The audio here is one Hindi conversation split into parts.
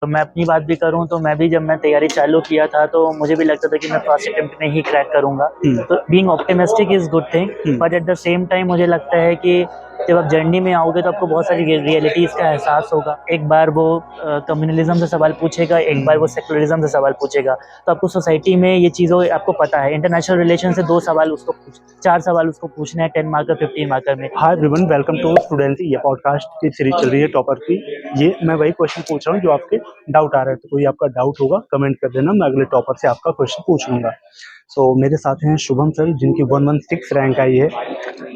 तो मैं अपनी बात भी करूँ तो मैं भी जब मैं तैयारी चालू किया था तो मुझे भी लगता था कि मैं फर्स्ट अटेम्प्ट में ही क्रैक करूँगा। तो being optimistic is good thing, but at the same time मुझे लगता है कि जब आप जर्नी में आओगे तो आपको बहुत सारी रियलिटीज़ का एहसास होगा। एक बार वो कम्युनलिज़्म से सवाल पूछेगा, एक बार वो सेक्युलरिज़्म से सवाल पूछेगा। तो आपको सोसाइटी में ये चीज़ों आपको पता है। इंटरनेशनल रिलेशन से 2 सवाल उसको 4 सवाल उसको पूछने हैं 10 मार्कर 15 मार्कर में। Hi everyone, welcome to Studency. ये पॉडकास्ट की सीरीज चल रही है टॉपर की। ये मैं वही क्वेश्चन पूछ रहा हूँ जो आपके डाउट आ रहे हैं। तो कोई आपका डाउट होगा कमेंट कर देना, मैं अगले टॉपर से आपका क्वेश्चन पूछ लूंगा। सो मेरे साथ हैं शुभम सर, जिनकी 116 रैंक आई है।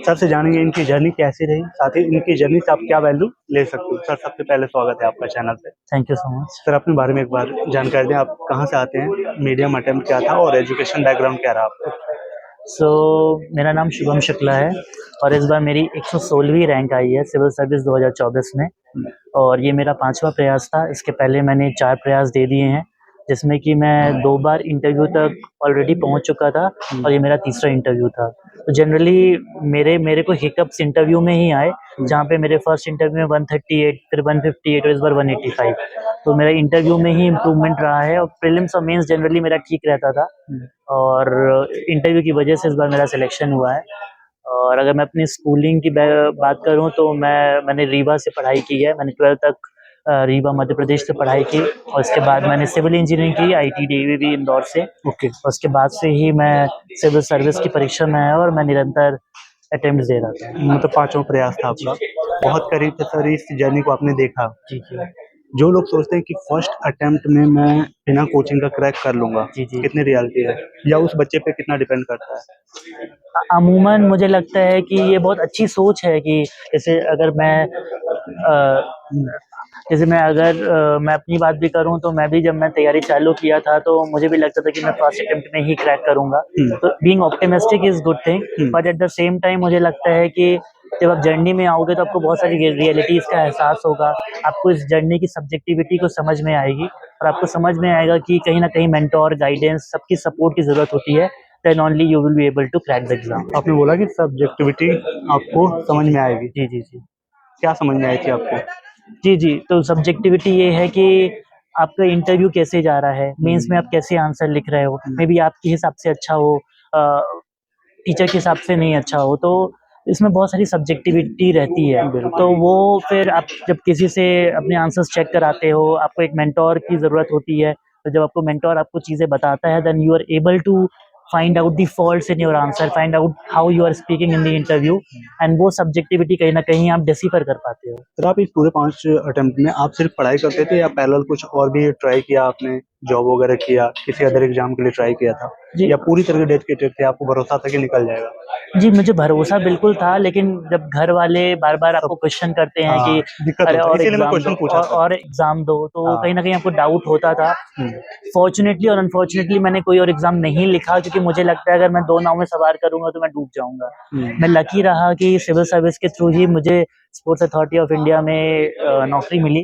सर से जानेंगे इनकी जर्नी कैसी रही, साथ ही इनकी जर्नी से आप क्या वैल्यू ले सकते हो। सर, सबसे पहले स्वागत है आपका चैनल पे। Thank you so much. Sir, अपने बारे में एक बार जानकारी दें, आप कहाँ से आते हैं, मीडियम अटेम्प्ट क्या था और एजुकेशन बैकग्राउंड क्या रहा आपका। मेरा नाम शुभम शुक्ला है और इस बार मेरी 116वीं रैंक आई है सिविल सर्विस 2024 में। और ये मेरा 5वां प्रयास था। इसके पहले मैंने 4 प्रयास दे दिए हैं, जिसमें कि मैं 2 बार इंटरव्यू तक ऑलरेडी पहुंच चुका था और ये मेरा तीसरा इंटरव्यू था। तो जनरली मेरे को हिकअप्स इंटरव्यू में ही आए, जहाँ पे मेरे फर्स्ट इंटरव्यू में 138, फिर 158 और इस बार 185। तो मेरा इंटरव्यू में ही इम्प्रूवमेंट रहा है और प्रीलिम्स और मेंस जनरली मेरा ठीक रहता था और इंटरव्यू की वजह से इस बार मेरा सिलेक्शन हुआ है। और अगर मैं अपनी स्कूलिंग की बात करूं तो मैंने रीवा से पढ़ाई की है। मैंने 12th तक रीवा मध्य प्रदेश से पढ़ाई की और उसके बाद मैंने सिविल इंजीनियरिंग की IIT-DAVV इंदौर से। ओके। उसके बाद से ही मैं सिविल सर्विस की परीक्षा में आया और मैं निरंतर अटेम्प्ट दे रहा था। मतलब 5वां प्रयास था आपका। बहुत करीब से सर इस जर्नी को आपने देखा। जी जी जो लोग सोचते हैं कि फर्स्ट अटेम्प्ट में मैं बिना कोचिंग का क्रैक कर लूंगा, जी जी। कितनी रियलिटी है या उस बच्चे पे कितना डिपेंड करता है। अमूमन मुझे लगता है कि ये बहुत अच्छी सोच है कि जैसे अगर मैं मैं अपनी बात भी करूं तो मैं भी जब मैं तैयारी चालू किया था तो मुझे भी लगता था कि मैं फर्स्ट अटेम्प्ट में ही क्रैक करूंगा। तो being optimistic is good thing, but at the same time मुझे लगता है कि जब आप जर्नी में आओगे तो आपको बहुत सारी रियलिटीज का एहसास होगा। आपको इस जर्नी की सब्जेक्टिविटी को समझ में आएगी और आपको समझ में आएगा कि कहीं ना कहीं मेंटोर, गाइडेंस, सबकी सपोर्ट की जरूरत होती है। Then only you will be able to crack the exam. आपने बोला कि सब्जेक्टिविटी आपको समझ में आएगी। जी जी जी। क्या समझ में आई थी आपको। जी जी। तो सब्जेक्टिविटी ये है कि आपका इंटरव्यू कैसे जा रहा है, मेंस में आप कैसे आंसर लिख रहे हो। मे बी आपके हिसाब से अच्छा हो, टीचर के हिसाब से नहीं अच्छा हो। तो इसमें बहुत सारी सब्जेक्टिविटी रहती है। तो वो फिर आप जब किसी से अपने आंसर्स चेक कराते हो, आपको एक मेंटोर की ज़रूरत होती है। तो जब आपको मेंटोर आपको चीज़ें बताता है, then you are able to find out the faults in your answer, find out how you are speaking in the interview, and वो सब्जेक्टिविटी कहीं ना कहीं आप डिसिफर कर पाते हो। सर, आप इस पूरे 5 अटेम्प्ट में आप सिर्फ पढ़ाई करते थे या पैरेलल कुछ और भी ट्राई किया आपने, जॉब वगैरह किया, किसी अदर एग्जाम के लिए ट्राई किया था, जी या पूरी तरह डेडिकेटेड थे, आपको भरोसा था कि निकल जाएगा। जी, मुझे भरोसा बिल्कुल था, लेकिन जब घर वाले बार-बार आपको क्वेश्चन करते हैं कि दिक्कत अरे होता है, और इसीलिए मैं एग्ज़ाम दो क्वेश्चन पूछा था। और एग्ज़ाम दो, तो हाँ। कहीं न कहीं आपको डाउट होता था। फॉर्च्यूनेटली और अनफॉर्च्यूनेटली मैंने कोई और एग्ज़ाम नहीं लिखा, क्योंकि मुझे लगता है अगर मैं 2 नाव में सवार करूँगा तो मैं डूब जाऊँगा। मैं लकी रहा कि सिविल सर्विस के थ्रू ही मुझे स्पोर्ट्स अथॉरिटी ऑफ इंडिया में नौकरी मिली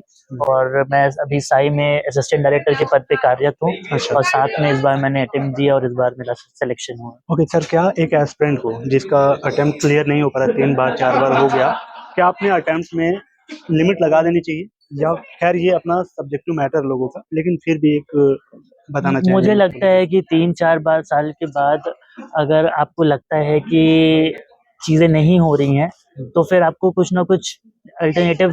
और मैं अभी साई में असिस्टेंट डायरेक्टर के पद पे कार्यरत हूँ। अच्छा। और साथ में इस बार मैंने अटेम्प्ट दिया और इस बार मेरा सिलेक्शन हुआ। ओके सर, क्या एक एस्पिरेंट को जिसका अटेम्प्ट क्लियर नहीं हो पा रहा, 3 बार 4 बार हो गया, क्या अपने अटेम्प्ट में लिमिट लगा देनी चाहिए, या खैर ये अपना सब्जेक्टिव मैटर लोगों का, लेकिन फिर भी एक बताना चाहेंगे। मुझे लगता है कि 3-4 बार साल के बाद अगर आपको लगता है कि चीज़ें नहीं हो रही हैं, तो फिर आपको कुछ ना कुछ अल्टरनेटिव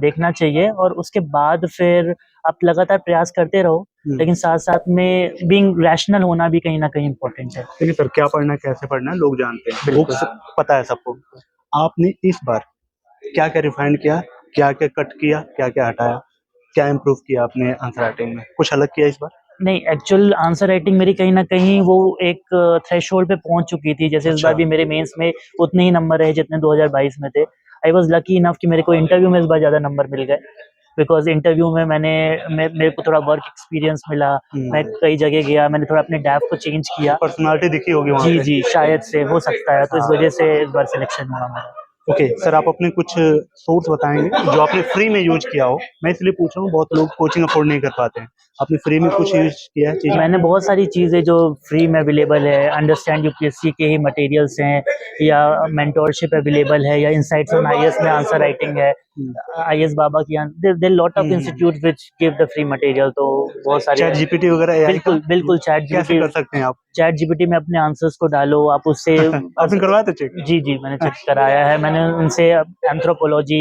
देखना चाहिए और उसके बाद फिर आप लगातार प्रयास करते रहो। लेकिन साथ-साथ में बीइंग रैशनल होना भी कहीं न कहीं इम्पोर्टेंट है। देखिए सर, क्या पढ़ना है कैसे पढ़ना है लोग जानते हैं, बिल्कुल। बुक्स पता है सबको। आपने इस बार क्या क्या रिफाइंड किया, क्या क्या कट किया, क्या क्या हटाया, क्या इम्प्रूव किया आपने आंसर राइटिंग में, कुछ अलग किया इस बार। नहीं, एक्चुअल आंसर राइटिंग मेरी कहीं न कहीं वो एक थ्रेशोल्ड पे पहुँच चुकी थी। जैसे इस बार भी मेरे मेंस में उतने ही नंबर रहे जितने 2022 में थे। आई वाज़ लकी इनफ कि मेरे को इंटरव्यू में इस बार ज़्यादा नंबर मिल गए। बिकॉज़ इंटरव्यू में मेरे को थोड़ा वर्क एक्सपीरियंस मिला। मैं कई जगह गया, मैंने थोड़ा अपने डैप को चेंज किया। पर्सनालिटी दिखी होगी वहाँ जी, पे। जी, शायद से हो सकता है। तो इस वजह से इस बार सिलेक्शन हुआ मेरा। ओके सर, आप अपने कुछ सोर्स बताएंगे जो आपने फ्री में यूज किया हो। मैं इसलिए पूछ रहा हूँ, बहुत लोग कोचिंग अफोर्ड नहीं कर पाते हैं, आपने फ्री में कुछ यूज किया है चीज़। मैंने बहुत सारी चीज़ें जो फ्री में अवेलेबल है, अंडरस्टैंड यूपीएससी के ही मटेरियल्स हैं, या मेंटोरशिप अवेलेबल है, या इनसाइट्स ऑन आईएएस में आंसर राइटिंग है, IS बाबा की there lot of institute which give the free material, तो बहुत सारे चैट जीपीटी वगैरह AI बिल्कुल का बिल्कुल चैट कैसे जीपीटी कर सकते हैं आप? चैट जीपीटी में अपने आंसर्स को डालो, आप उससे आपने करवाया था चेक? जी जी मैंने चेक कराया है, मैंने उनसे एंथ्रोपोलॉजी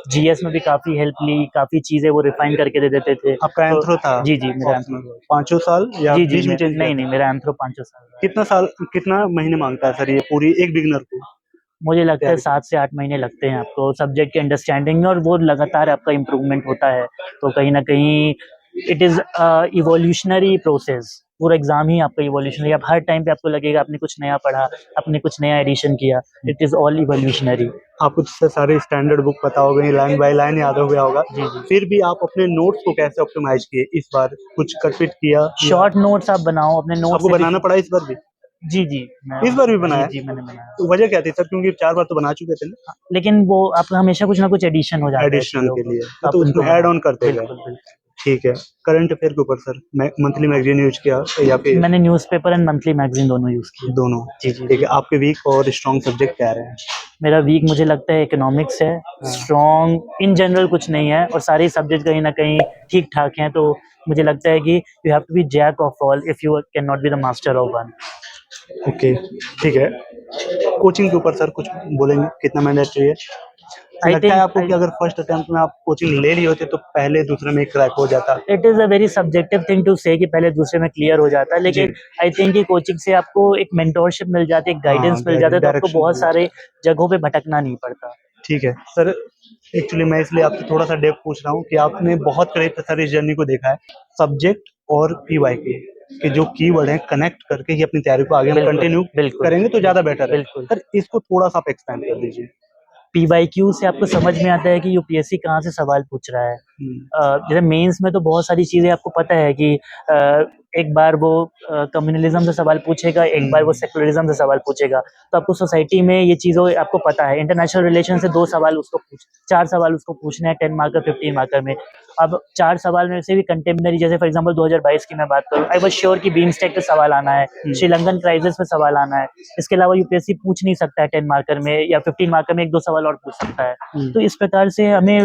जीएस में भी काफ़ी हेल्प ली, काफ़ी चीज़ें वो रिफाइन करके दे देते थे। आपका तो एंथ्रो था जी जी मेरा ऑप्शनल, 5 साल या जी जी बीच में चेंज किया नहीं था? नहीं मेरा एंथ्रो 5 साल का है। कितना साल, कितना महीने मांगता है सर ये पूरी एक बिगनर को मुझे लगता है तैयारी? 7 से 8 महीने लगते हैं आपको सब्जेक्ट की अंडरस्टैंडिंग में, और वो लगातार आपका इम्प्रूवमेंट होता है। तो कहीं न कहीं इट इज़ इवोल्यूशनरी प्रोसेस, पूरा एग्ज़ाम ही आपका इवोल्यूशनरी, आप हर टाइम पे आपको लगेगा आपने कुछ नया पढ़ा, आपने कुछ नया एडिशन किया, इट इज़ ऑल इवोल्यूशनरी। आपको तो सर सारे स्टैंडर्ड बुक पता हो गई, लाइन बाय लाइन याद हो गया होगा। जी, जी। फिर भी आप अपने नोट्स को कैसे ऑप्टिमाइज़ किए इस बार? कुछ कट-पिट किया या शॉर्ट नोट्स आप बनाओ अपने नोट्स आपको से भी। बनाना पड़ा इस बार भी? जी, जी। मैं इस बार भी जी, बनाया? जी मैंने बनाया। तो वजह क्या थी सर? क्योंकि 4 बार तो बना चुके थे ना लेकिन वो आपका हमेशा कुछ ना कुछ एडिशन हो जाता है एडिशनल चीज़ों के को, लिए, तो तो आप उसमें उनको ऐड बनाओ। ऑन करते गए। बिल्कुल, बिल्कुल। ठीक है। करंट अफेयर के ऊपर सर मंथली मैगज़ीन यूज़ किया या फिर मैंने न्यूज़पेपर एंड मंथली मैगज़ीन दोनों यूज़ किए। दोनों? जी, जी, ठीक जी। है। आपके वीक और स्ट्रॉन्ग सब्जेक्ट क्या रहे हैं? मेरा वीक मुझे लगता है इकोनॉमिक्स है, हाँ। स्ट्रॉन्ग इन जनरल कुछ नहीं है, और सारे सब्जेक्ट कहीं न कहीं ठीक-ठाक हैं, तो मुझे लगता है कि you have to be jack of all if you can not be the master of one. Okay, ठीक है। कोचिंग के ऊपर सर कुछ बोलेंगे? कितना मैंडेटरी है? आई लगता है थिंक आपको कि अगर फर्स्ट अटेम्प्ट में आप कोचिंग ले लिए होते तो पहले दूसरे में क्रैक हो जाता? It is a very subjective thing to say कि पहले दूसरे में क्लियर हो जाता है, जी। लेकिन आई थिंक कि कोचिंग से आपको एक मेंटोरशिप मिल जाती है, एक हाँ, गाइडेंस मिल जाता है, तो आपको डायरेक्शन बहुत मिल जाता है। सारे जगहों पे भटकना नहीं पड़ता। ठीक है। सर एक्चुअली मैं इसलिए आपसे थोड़ा-सा डेप्थ पूछ रहा हूँ कि आपने बहुत करीब से सर इस जर्नी को देखा है। सब्जेक्ट और पीवाईक्यू के जो कीवर्ड हैं कनेक्ट करके ही अपनी तैयारी को आगे हम बिल्कुल, कंटिन्यू बिल्कुल, करेंगे तो ज़्यादा बेटर है। बिल्कुल। सर इसको थोड़ा-सा आप एक्सपैंड कर दीजिए। पीवाईक्यू से आपको समझ में आता है कि यूपीएससी कहाँ से सवाल पूछ रहा है। हुँ, जैसे मेंस में तो बहुत सारी चीज़ें आपको पता है कि एक बार वो कम्युनलिज़्म से सवाल पूछेगा, एक बार वो हुँ। सेक्युलरिज़्म से सवाल पूछेगा। तो आपको सोसाइटी में ये चीज़ों आपको पता है। इंटरनेशनल रिलेशन से 2 सवाल उसको 4 सवाल उसको पूछने हैं 10 मार्कर, 15 मार्कर में। अब 4 सवाल में से भी कंटेम्परेरी, जैसे फॉर एग्ज़ाम्पल 2022 की मैं बात करूँ, आई वाज़ श्योर कि बीमस्टेक पे सवाल आना है, हुँ। श्रीलंकन क्राइसिस पे सवाल आना है। इसके अलावा यूपीएससी पूछ नहीं सकता है 10 मार्कर में या 15 मार्कर में 1-2 सवाल और पूछ सकता है। हुँ। तो इस प्रकार से हमें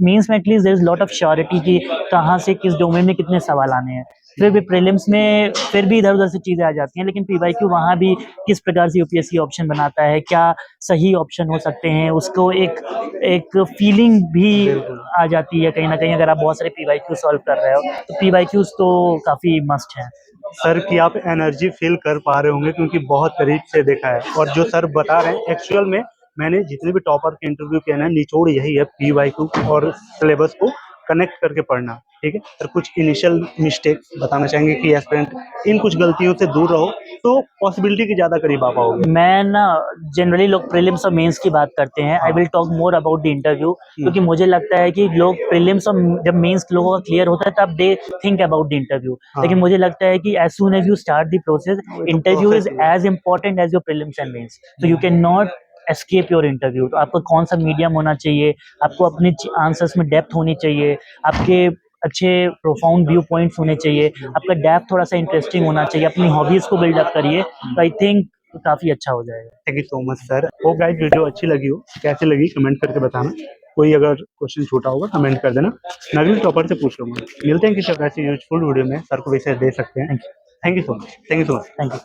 मेंस में at least there is lot of surety कि कहाँ से किस डोमेन में कितने सवाल आने हैं। फिर भी प्रीलिम्स में फिर भी इधर-उधर से चीज़ें आ जाती हैं, लेकिन पीवाईक्यू वहाँ भी किस प्रकार से यूपीएससी ऑप्शन बनाता है, क्या सही ऑप्शन हो सकते हैं, उसको एक एक फीलिंग भी बिल्कुल। आ जाती है कहीं न कहीं, अगर आप बहुत सारे पीवाईक्यू सॉल्व कर रहे हो, तो पीवाईक्यूज़ तो काफ़ी मस्ट हैं। सर की आप एनर्जी फ़ील कर पा रहे होंगे क्योंकि बहुत करीब से देखा है और जो सर बता रहे हैं एक्चुअल में मैंने जितने भी टॉपर के इंटरव्यू किए ना निचोड़ यही है पीवाईक्यू और सिलेबस को कनेक्ट करके पढ़ना, ठीक है? सर कुछ इनिशियल मिस्टेक्स बताना चाहेंगे कि एस्पिरेंट इन कुछ गलतियों से दूर रहो तो पॉसिबिलिटी के ज़्यादा करीब आ पाओगे? मैं ना जनरली लोग प्रीलिम्स और मेंस की बात करते हैं, आई हाँ। Will talk more about the interview, क्योंकि मुझे लगता है कि लोग प्रीलिम्स और जब मेंस लोगों का क्लियर होता है तब they think about the interview, हाँ। लेकिन मुझे लगता है कि as soon as you start the process, वो तो इंटरव्यू प्रोसेस इज ही है। As important as your prelims and mains, so you can not escape your interview. तो आपका कौन सा मीडियम होना चाहिए, आपको अपने आंसर्स में डेप्थ होनी चाहिए, आपके अच्छे प्रोफाउंड व्यू पॉइंट्स होने चाहिए, आपका डेप्थ थोड़ा सा इंटरेस्टिंग होना चाहिए, अपनी हॉबीज को बिल्डअप करिए, तो आई थिंक काफ़ी अच्छा हो जाएगा। Thank you so much sir. Hope guys video अच्छी लगी हो, कैसी लगी कमेंट करके बताना। कोई अगर क्वेश्चन छूटा होगा कमेंट कर देना, मैं अगले टॉपर से पूछ लूँगा। मिलते हैं किसी ऐसी यूज़फुल वीडियो में, सर को विशेष दे सकते हैं। Thank you. Thank you so much. Thank you so much. Thank you.